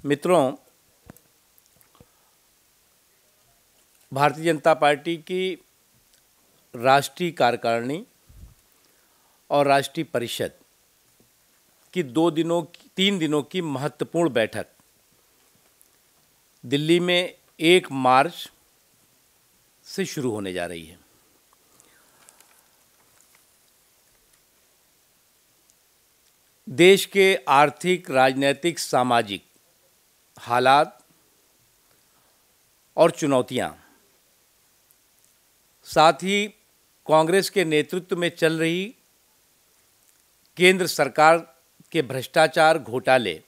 मित्रों, भारतीय जनता पार्टी की राष्ट्रीय कार्यकारिणी और राष्ट्रीय परिषद की 3 दिनों की महत्वपूर्ण बैठक दिल्ली में 1 मार्च से शुरू होने जा रही है। देश के आर्थिक, राजनीतिक, सामाजिक हालात और चुनौतियां, साथ ही कांग्रेस के नेतृत्व में चल रही केंद्र सरकार के भ्रष्टाचार, घोटाले,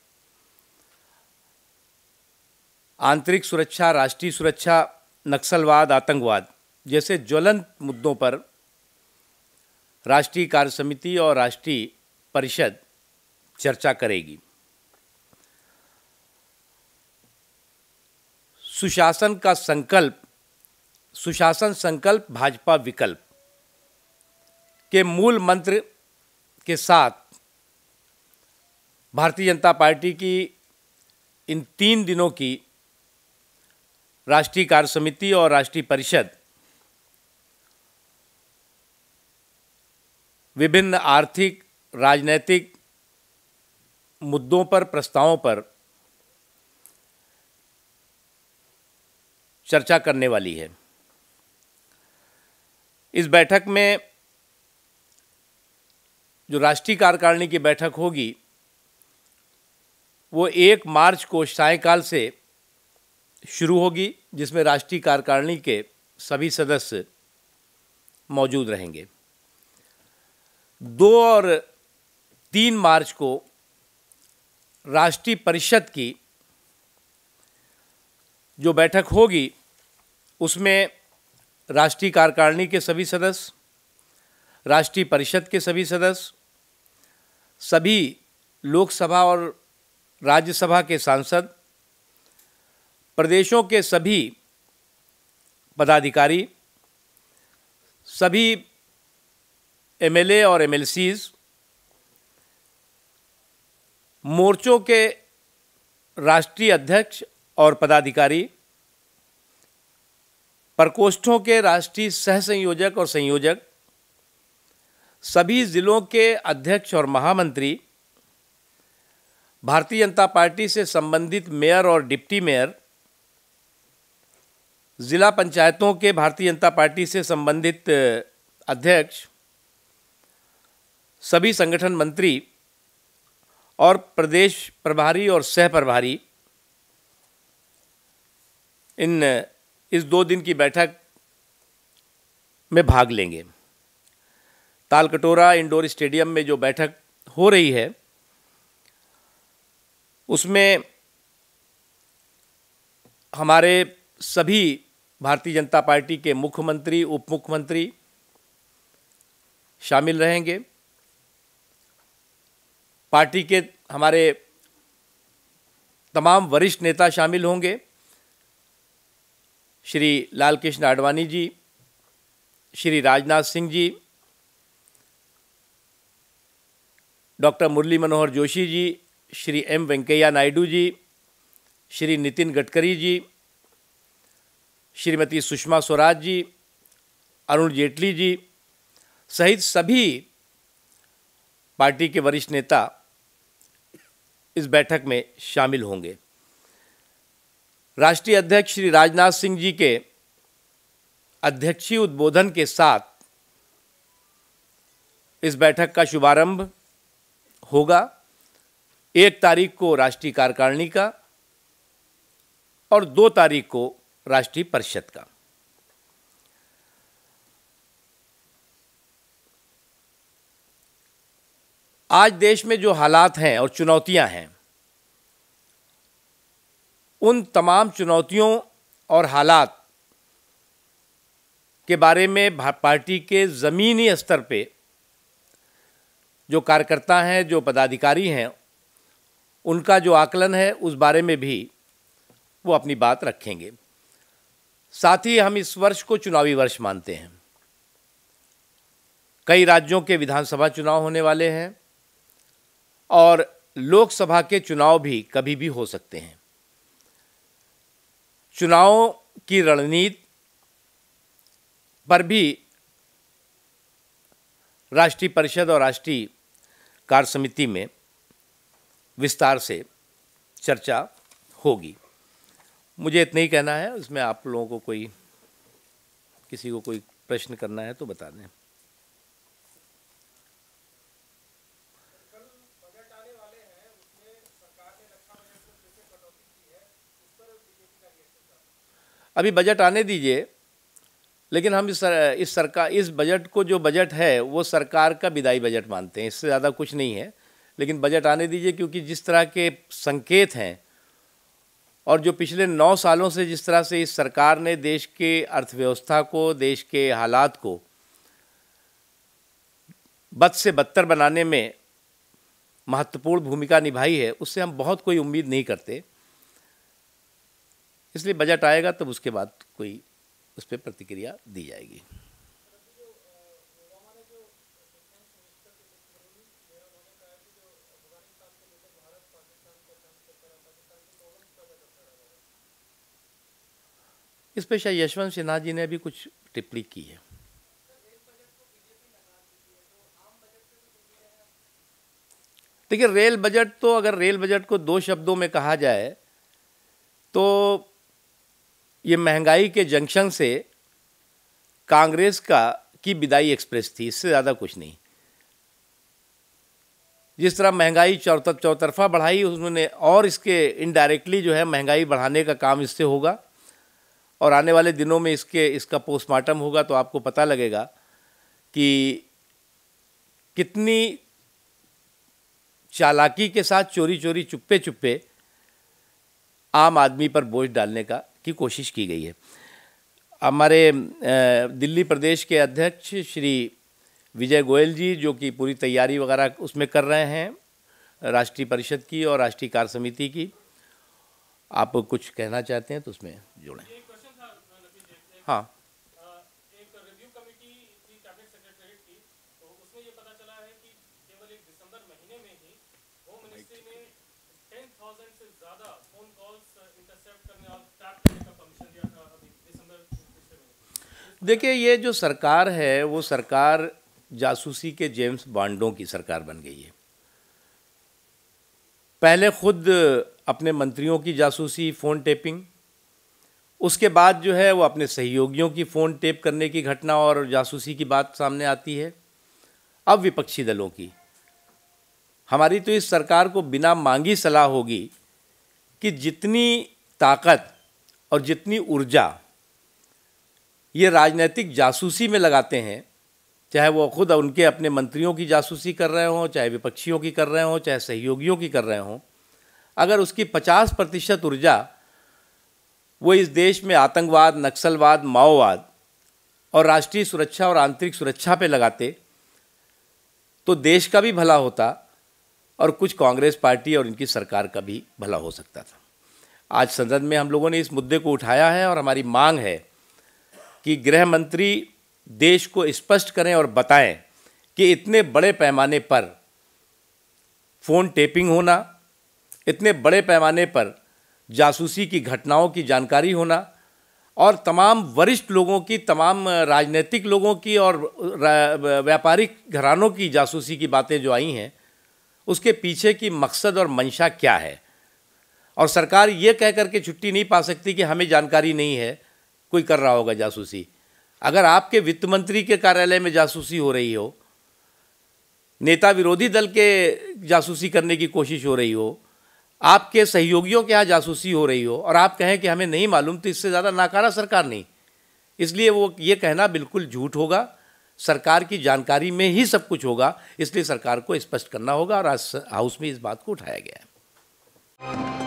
आंतरिक सुरक्षा, राष्ट्रीय सुरक्षा, नक्सलवाद, आतंकवाद जैसे ज्वलंत मुद्दों पर राष्ट्रीय कार्य समिति और राष्ट्रीय परिषद चर्चा करेगी। सुशासन संकल्प भाजपा विकल्प के मूल मंत्र के साथ भारतीय जनता पार्टी की इन 3 दिनों की राष्ट्रीय कार्य समिति और राष्ट्रीय परिषद विभिन्न आर्थिक, राजनीतिक मुद्दों पर, प्रस्तावों पर चर्चा करने वाली है। इस बैठक में जो राष्ट्रीय कार्यकारिणी की बैठक होगी वो 1 मार्च को सायंकाल से शुरू होगी, जिसमें राष्ट्रीय कार्यकारिणी के सभी सदस्य मौजूद रहेंगे। 2 और 3 मार्च को राष्ट्रीय परिषद की जो बैठक होगी उसमें राष्ट्रीय कार्यकारिणी के सभी सदस्य, राष्ट्रीय परिषद के सभी सदस्य, सभी लोकसभा और राज्यसभा के सांसद, प्रदेशों के सभी पदाधिकारी, सभी एमएलए और एमएलसीज, मोर्चों के राष्ट्रीय अध्यक्ष और पदाधिकारी, प्रकोष्ठों के राष्ट्रीय सह संयोजक और संयोजक, सभी जिलों के अध्यक्ष और महामंत्री, भारतीय जनता पार्टी से संबंधित मेयर और डिप्टी मेयर, जिला पंचायतों के भारतीय जनता पार्टी से संबंधित अध्यक्ष, सभी संगठन मंत्री और प्रदेश प्रभारी और सह प्रभारी इस 2 दिन की बैठक में भाग लेंगे। तालकटोरा इंडोर स्टेडियम में जो बैठक हो रही है उसमें हमारे सभी भारतीय जनता पार्टी के मुख्यमंत्री, उप मुख्यमंत्री शामिल रहेंगे। पार्टी के हमारे तमाम वरिष्ठ नेता शामिल होंगे। श्री लालकृष्ण आडवाणी जी, श्री राजनाथ सिंह जी, डॉक्टर मुरली मनोहर जोशी जी, श्री एम वेंकैया नायडू जी, श्री नितिन गडकरी जी, श्रीमती सुषमा स्वराज जी, अरुण जेटली जी सहित सभी पार्टी के वरिष्ठ नेता इस बैठक में शामिल होंगे। राष्ट्रीय अध्यक्ष श्री राजनाथ सिंह जी के अध्यक्षीय उद्बोधन के साथ इस बैठक का शुभारंभ होगा। 1 तारीख को राष्ट्रीय कार्यकारिणी का और 2 तारीख को राष्ट्रीय परिषद का। आज देश में जो हालात हैं और चुनौतियां हैं, उन तमाम चुनौतियों और हालात के बारे में पार्टी के ज़मीनी स्तर पे जो कार्यकर्ता हैं, जो पदाधिकारी हैं, उनका जो आकलन है उस बारे में भी वो अपनी बात रखेंगे। साथ ही हम इस वर्ष को चुनावी वर्ष मानते हैं। कई राज्यों के विधानसभा चुनाव होने वाले हैं और लोकसभा के चुनाव भी कभी भी हो सकते हैं। चुनाव की रणनीति पर भी राष्ट्रीय परिषद और राष्ट्रीय कार्य समिति में विस्तार से चर्चा होगी। मुझे इतना ही कहना है। इसमें आप लोगों को किसी को कोई प्रश्न करना है तो बता दें। अभी बजट आने दीजिए, लेकिन हम इस बजट को, जो बजट है वो सरकार का विदाई बजट मानते हैं, इससे ज़्यादा कुछ नहीं है। लेकिन बजट आने दीजिए, क्योंकि जिस तरह के संकेत हैं और जो पिछले 9 सालों से जिस तरह से इस सरकार ने देश के अर्थव्यवस्था को, देश के हालात को बद से बदतर बनाने में महत्वपूर्ण भूमिका निभाई है, उससे हम बहुत कोई उम्मीद नहीं करते। इसलिए बजट आएगा तब उसके बाद कोई उस पर प्रतिक्रिया दी जाएगी। इस पर शायद यशवंत सिन्हा जी ने अभी कुछ टिप्पणी की है। देखिए, रेल बजट तो, अगर रेल बजट को 2 शब्दों में कहा जाए तो ये महंगाई के जंक्शन से कांग्रेस की विदाई एक्सप्रेस थी, इससे ज़्यादा कुछ नहीं। जिस तरह महंगाई चौतरफा बढ़ाई उन्होंने, और इसके इनडायरेक्टली जो है महंगाई बढ़ाने का काम इससे होगा, और आने वाले दिनों में इसका पोस्टमार्टम होगा तो आपको पता लगेगा कि कितनी चालाकी के साथ चोरी चोरी चुप्पे चुप्पे आम आदमी पर बोझ डालने की कोशिश की गई है। हमारे दिल्ली प्रदेश के अध्यक्ष श्री विजय गोयल जी, जो कि पूरी तैयारी वगैरह उसमें कर रहे हैं राष्ट्रीय परिषद की और राष्ट्रीय कार्य समिति की, आप कुछ कहना चाहते हैं तो उसमें जोड़ें। हाँ, एक रिव्यू कमेटी थी कैबिनेट सेक्रेटरीट की, तो उसमें ये पता चला है कि केवल एक दिसंबर महीने में ही होम मिनिस्ट्री ने 10,000 से ज़्यादा फोन कॉल्स इंटरसेप्ट करने और टैप करने का परमिशन दिया था अभी दिसंबर पिछले महीने। देखिए, ये जो सरकार है वो सरकार जासूसी के जेम्स बॉन्डों की सरकार बन गई है। पहले खुद अपने मंत्रियों की जासूसी, फ़ोन टेपिंग, उसके बाद जो है वो अपने सहयोगियों की फ़ोन टेप करने की घटना और जासूसी की बात सामने आती है। अब विपक्षी दलों की। हमारी तो इस सरकार को बिना मांगी सलाह होगी कि जितनी ताकत और जितनी ऊर्जा ये राजनीतिक जासूसी में लगाते हैं, चाहे वो खुद उनके अपने मंत्रियों की जासूसी कर रहे हों, चाहे विपक्षियों की कर रहे हों, चाहे सहयोगियों की कर रहे हों, अगर उसकी 50% ऊर्जा वो इस देश में आतंकवाद, नक्सलवाद, माओवाद और राष्ट्रीय सुरक्षा और आंतरिक सुरक्षा पे लगाते तो देश का भी भला होता और कुछ कांग्रेस पार्टी और इनकी सरकार का भी भला हो सकता था। आज संसद में हम लोगों ने इस मुद्दे को उठाया है और हमारी मांग है कि गृह मंत्री देश को स्पष्ट करें और बताएं कि इतने बड़े पैमाने पर फ़ोन टेपिंग होना, इतने बड़े पैमाने पर जासूसी की घटनाओं की जानकारी होना और तमाम वरिष्ठ लोगों की, तमाम राजनीतिक लोगों की और व्यापारिक घरानों की जासूसी की बातें जो आई हैं, उसके पीछे की मकसद और मंशा क्या है। और सरकार ये कह करके छुट्टी नहीं पा सकती कि हमें जानकारी नहीं है, कोई कर रहा होगा जासूसी। अगर आपके वित्त मंत्री के कार्यालय में जासूसी हो रही हो, नेता विरोधी दल के जासूसी करने की कोशिश हो रही हो, आपके सहयोगियों के यहाँ जासूसी हो रही हो और आप कहें कि हमें नहीं मालूम, तो इससे ज़्यादा नाकारा सरकार नहीं। इसलिए वो ये कहना बिल्कुल झूठ होगा। सरकार की जानकारी में ही सब कुछ होगा, इसलिए सरकार को स्पष्ट करना होगा और आज हाउस में इस बात को उठाया गया है।